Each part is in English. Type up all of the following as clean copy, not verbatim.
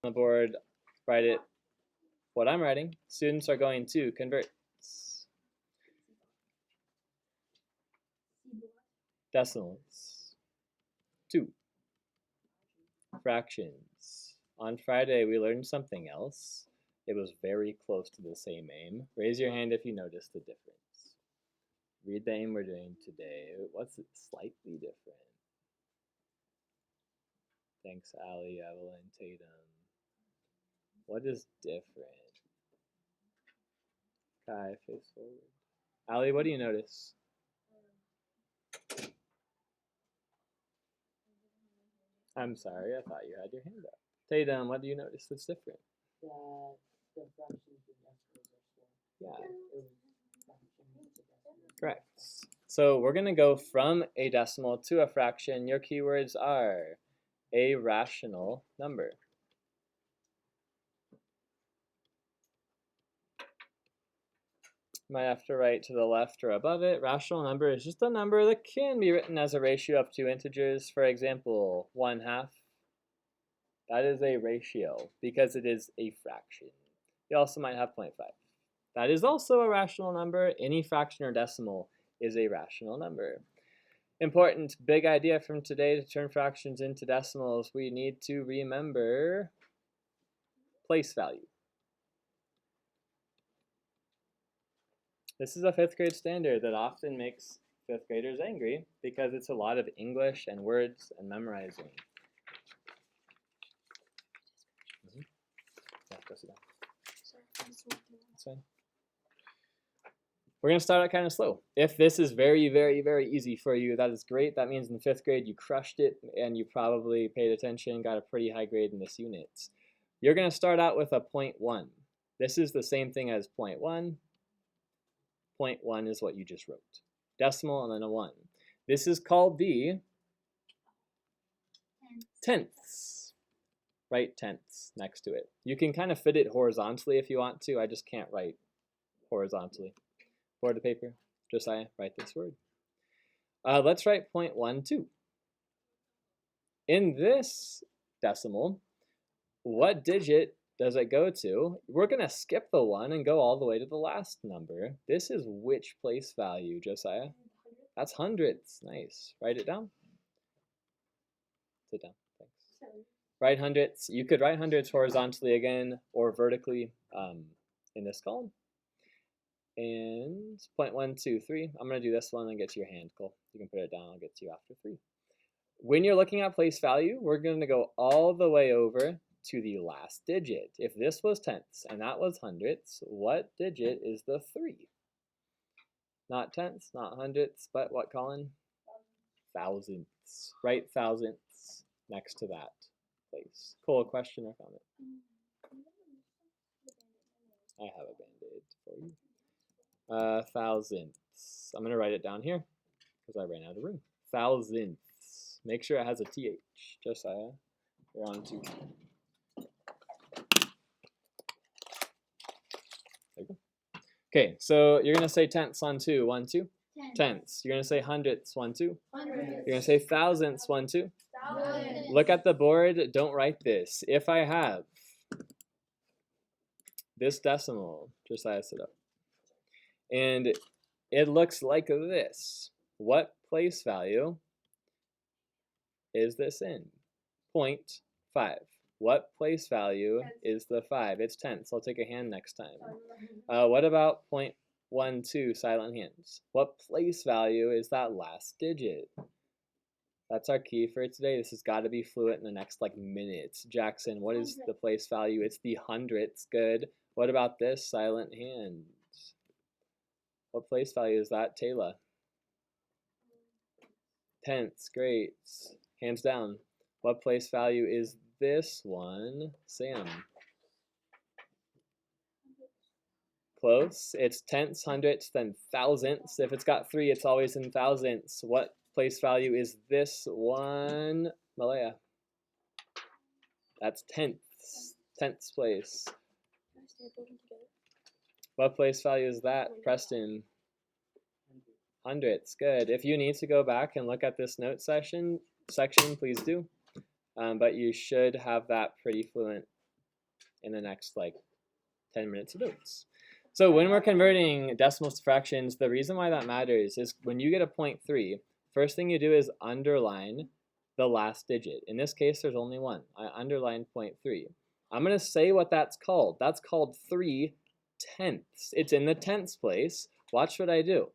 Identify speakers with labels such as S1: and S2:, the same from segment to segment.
S1: On the board, write it what I'm writing. Students are going to convert. Decimals. 2. Fractions. On Friday, we learned something else. It was very close to the same aim. Raise your hand if you noticed the difference. Read the aim we're doing today. What's it slightly different? Thanks, Allie, Evelyn, Tatum. What is different? Kai, face forward. Allie, what do you notice? I'm sorry, I thought you had your hand up. Tatum, what do you notice that's different?
S2: The fractions and decimals are
S1: Yeah.
S2: still.
S1: Correct. So we're going to go from a decimal to a fraction. Your keywords are a rational number. Might have to write to the left or above it. Rational number is just a number that can be written as a ratio of two integers. For example, 1/2. That is a ratio because it is a fraction. You also might have 0.5. That is also a rational number. Any fraction or decimal is a rational number. Important big idea from today to turn fractions into decimals. We need to remember place value. This is a 5th grade standard that often makes 5th graders angry because it's a lot of English and words and memorizing. Yeah, go sit down. That's fine. We're going to start out kind of slow. If this is very, very, very easy for you, that is great. That means in 5th grade you crushed it and you probably paid attention, got a pretty high grade in this unit. You're going to start out with a 0.1. This is the same thing as 0.1. 0.1 is what you just wrote. Decimal and then a 1. This is called the tenths. Write tenths next to it. You can kind of fit it horizontally if you want to. I just can't write horizontally. Board of paper. Josiah, write this word. Let's write 0.12. In this decimal, what digit does it go to? We're going to skip the 1 and go all the way to the last number. This is which place value, Josiah? That's hundredths. Nice. Write it down. Sit down. Thanks. Write hundredths. You could write hundredths horizontally again or vertically in this column. And 0.123. I'm going to do this one and get to your hand, Cole. You can put it down. I'll get to you after 3. When you're looking at place value, we're going to go all the way over to the last digit. If this was tenths and that was hundredths, what digit is the 3? Not tenths, not hundredths, but what, Colin? Thousandths. Write thousandths next to that place. Cole, a question or comment? I have a Band-Aid for you. Thousandths. I'm going to write it down here because I ran out of room. Thousandths. Make sure it has a TH. Josiah, you're on 2. There you go. Okay, so you're going to say tenths on 2. 1, 2. Tenths. You're going to say hundredths. 1, 2. Hundredths. You're going to say thousandths. 1, 2. Thousandths. Look at the board. Don't write this. If I have this decimal, Josiah, sit up. And it looks like this. What place value is this in? 0.5. What place value is the 5? It's tenths. I'll take a hand next time. What about 0.12, silent hands? What place value is that last digit? That's our key for today. This has got to be fluent in the next minutes. Jackson, what is the place value? It's the hundredths. Good. What about this? Silent hands. What place value is that? Taylor. Tenths. Great. Hands down. What place value is this one? Sam. Close. It's tenths, hundredths, then thousandths. If it's got 3, it's always in thousandths. What place value is this one? Malaya. That's tenths. Tenths place. What place value is that? Preston. Hundredths. Good. If you need to go back and look at this note section, please do. But you should have that pretty fluent in the next like 10 minutes of notes. So when we're converting decimals to fractions, the reason why that matters is when you get a 0.3, first thing you do is underline the last digit. In this case, there's only one. I underlined 0.3. I'm going to say what that's called. That's called 3/10. It's in the tenths place. Watch what I do.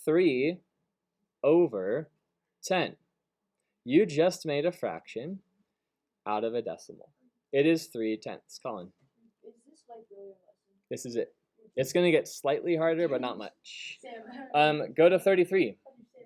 S1: 3/10. You just made a fraction out of a decimal. It is 3/10. Colin.
S2: Is this like really a lesson?
S1: This is it. It's going to get slightly harder, but not much. Go to 33.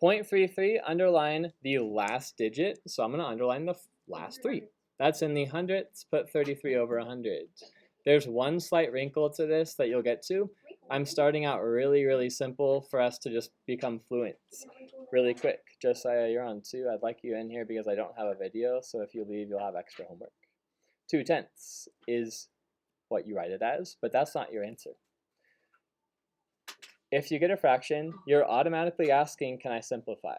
S1: 0.33, underline the last digit. So I'm going to underline the last 3. That's in the hundredths. Put 33 over 100. There's one slight wrinkle to this that you'll get to. I'm starting out really, really simple for us to just become fluent really quick. Josiah, you're on 2. I'd like you in here because I don't have a video. So if you leave, you'll have extra homework. 2/10 is what you write it as, but that's not your answer. If you get a fraction, you're automatically asking, can I simplify?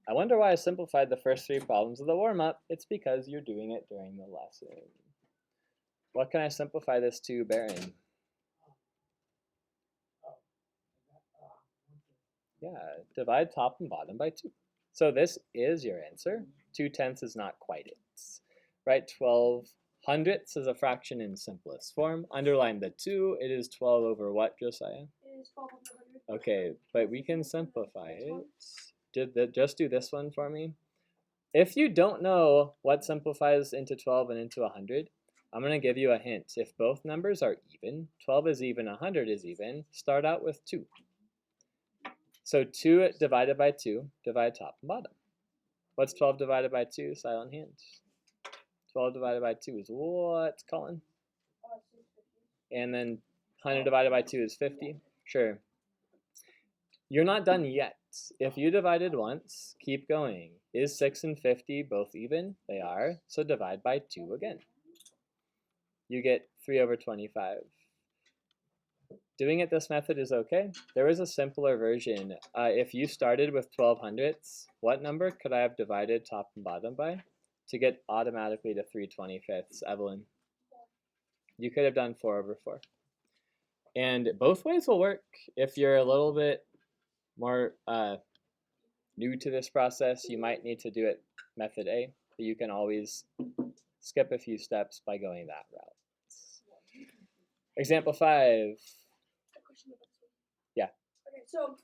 S1: I wonder why I simplified the first 3 problems of the warm-up. It's because you're doing it during the lesson. What can I simplify this to, Baron? Yeah, divide top and bottom by 2. So this is your answer. 2/10 is not quite it. Right, 12 hundredths is a fraction in simplest form. Underline the 2. It is 12 over what, Josiah?
S2: It is 12 over 100.
S1: Okay, but we can simplify it. Just do this one for me. If you don't know what simplifies into 12 and into 100, I'm going to give you a hint. If both numbers are even, 12 is even, 100 is even, start out with 2. So 2 divided by 2, divide top and bottom. What's 12 divided by 2? Silent hand. 12 divided by 2 is what, Colin? And then 100 divided by 2 is 50. Sure. You're not done yet. If you divided once, keep going. Is 6 and 50 both even? They are. So divide by 2 again. You get 3 over 25. Doing it this method is okay. There is a simpler version. If you started with 12 hundredths, what number could I have divided top and bottom by to get automatically to 3/25? Evelyn? You could have done 4 over 4. And both ways will work. If you're a little bit more new to this process, you might need to do it method A, but you can always skip a few steps by going that route. Example 5. Yeah.
S2: Okay, so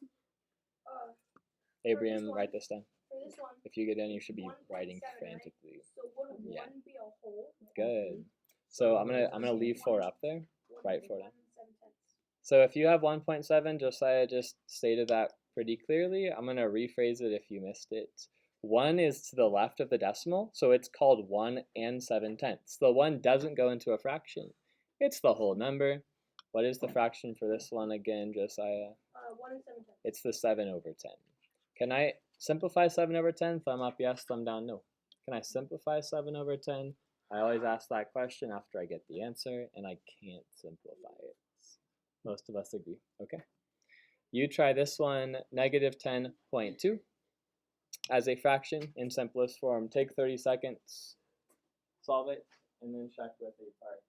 S1: Abraham, write this down.
S2: for this one,
S1: If you get in, you should be
S2: 1.7,
S1: writing
S2: right?
S1: frantically.
S2: So would 1
S1: Yeah.
S2: be a whole?
S1: Good. So I'm gonna leave 4 up there. Write 4 down.
S2: 1.7.
S1: So if you have 1.7, Josiah just stated that pretty clearly. I'm gonna rephrase it if you missed it. 1 is to the left of the decimal, so it's called 1 and 7/10. The 1 doesn't go into a fraction. It's the whole number. What is the fraction for this one again, Josiah?
S2: 1 and 7/10.
S1: It's the 7 over 10. Can I simplify 7 over 10? Thumb up yes, thumb down no. Can I simplify 7 over 10? I always ask that question after I get the answer, and I can't simplify it. Most of us agree. Okay. You try this one, negative 10.2 as a fraction in simplest form. Take 30 seconds, solve it, and then check with a part.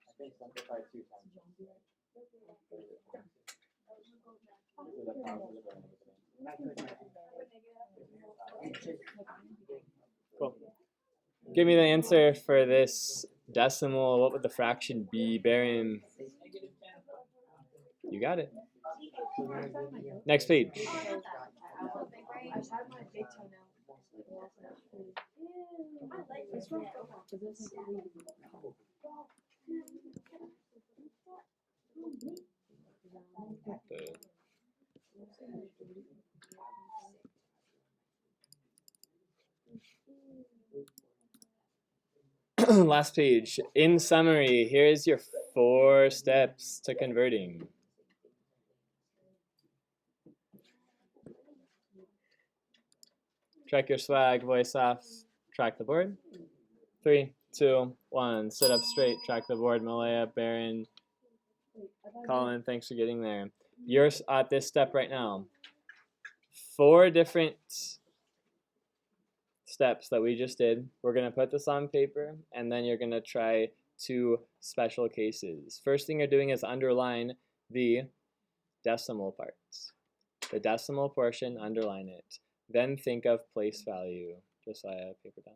S1: I think simplify 2 times. Is it a positive or negative? Cool. Give me the answer for this decimal. What would the fraction be, Baron? You got it. Next page. Last page. In summary, here's your 4 steps to converting. Track your swag, voice off, track the board. 3, 2, 1. Sit up straight, track the board. Malaya, Baron, Colin, thanks for getting there. You're at this step right now. 4 different steps that we just did. We're going to put this on paper, and then you're going to try 2 special cases. First thing you're doing is underline the decimal parts. The decimal portion, underline it. Then think of place value. Josiah, paper down.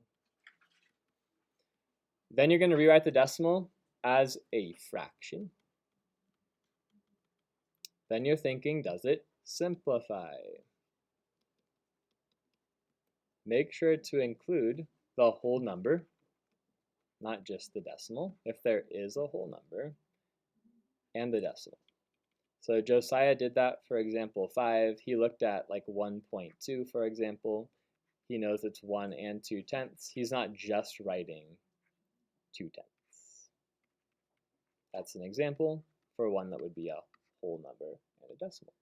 S1: Then you're going to rewrite the decimal as a fraction. Then you're thinking, does it simplify? Make sure to include the whole number, not just the decimal, if there is a whole number, and the decimal. So Josiah did that for example 5. He looked at like 1.2, for example. He knows it's 1 and 2/10. He's not just writing 2/10. That's an example for one that would be a whole number and a decimal.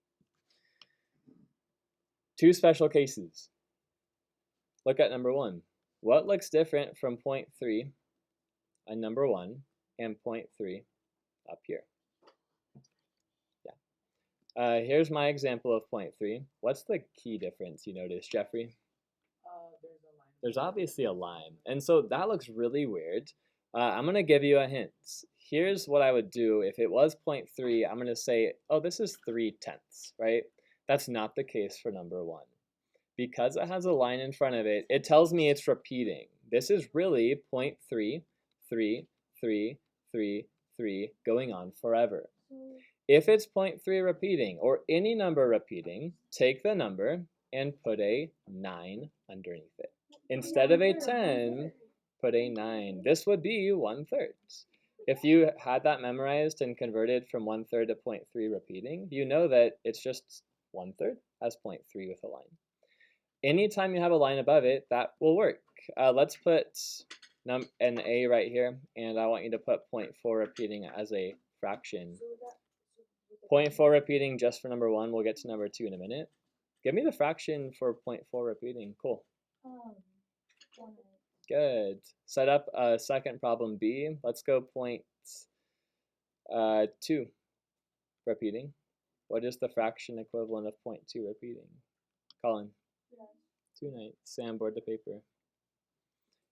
S1: 2 special cases. Look at number 1. What looks different from 0.3 on number 1 and 0.3 up here? Yeah. Here's my example of 0.3. What's the key difference you notice, Jeffrey?
S3: There's a line.
S1: There's obviously a line. And so that looks really weird. I'm going to give you a hint. Here's what I would do if it was 0.3. I'm going to say, oh, this is 3/10, right? That's not the case for number 1. Because it has a line in front of it, it tells me it's repeating. This is really 0.3, 3, 3, 3, 3, going on forever. If it's 0.3 repeating, or any number repeating, take the number and put a 9 underneath it. Instead of a 10, put a 9. This would be 1/3. If you had that memorized and converted from 1/3 to 0.3 repeating, you know that it's just 1/3 as 0.3 with a line. Anytime you have a line above it, that will work. Let's put an A right here, and I want you to put 0.4 repeating as a fraction. 0.4 repeating just for number 1. We'll get to number 2 in a minute. Give me the fraction for 0.4 repeating. Cool. Good. Set up a second problem B. Let's go 0.2 repeating. What is the fraction equivalent of 0.2 repeating? Colin. 2 nights. Sam, board the paper.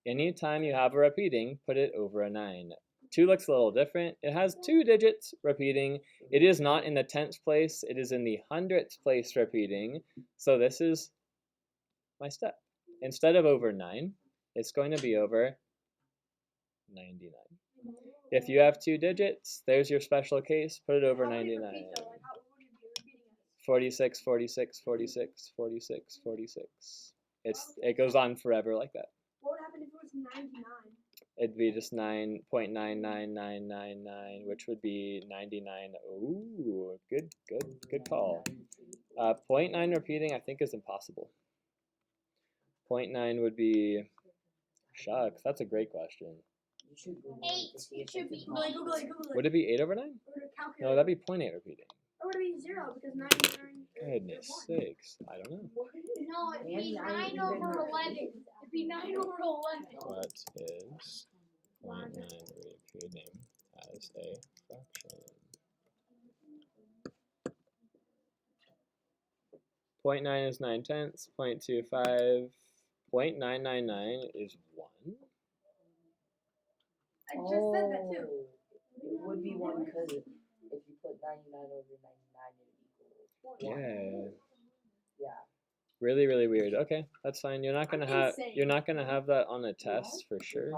S1: Anytime you have a repeating, put it over a 9. 2 looks a little different. It has 2 digits repeating. It is not in the 10th place. It is in the 100th place repeating. So this is my step. Instead of over 9, it's going to be over 99. If you have 2 digits, there's your special case. Put it over 99. 46, 46, 46, 46, 46. It goes on forever like that.
S2: What would happen if it was 99?
S1: It'd be just 9.99999, which would be 99. Ooh, good call. 0.9 repeating, I think, is impossible. 0.9 would be, shucks, that's a great question.
S2: 8. It should be. Google it.
S1: Would it be 8 over 9? No, that'd be 0.8 repeating.
S2: Or would it be 0 because 99?
S1: Goodness sakes, I don't know.
S2: No, it'd be 9 over 11. It'd be 9 over 11.
S1: What is 0.9 repeating as a fraction? 0.9 is 9/10. 0.25. 0.999 is 1.
S2: I just said that too.
S3: It would be 1 because if you put 99 over 99, it would equal 1.
S1: Yeah.
S3: Yeah.
S1: Really weird. Okay, that's fine. You're not gonna have that on a test for sure.